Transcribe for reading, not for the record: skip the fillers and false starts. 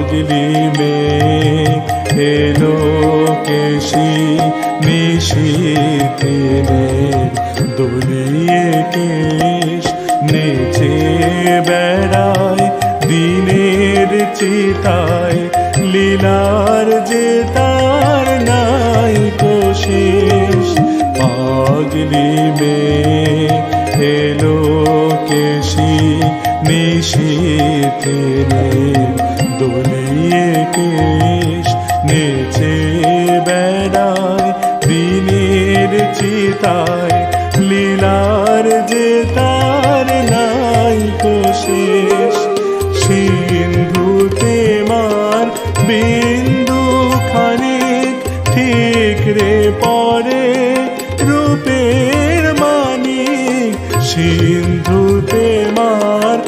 পাগলি মেঘ এলো কেশি নিশীথিনের দোলিয়ে কেশ নেচে বেড়ায় দিনের চিতায় লীলার যে তার নাই শেষ। পাগলি মেঘ এলো কেশি নিশীথিনের দোলিয়ে কেশ নেচে বেড়ায় দিনের চিতায় লীলার যে তার নাই শেষ। সিন্ধুতে মার বিন্দু খানিক ঠিক রে পরে রূপের মানিক। সিন্ধুতে মার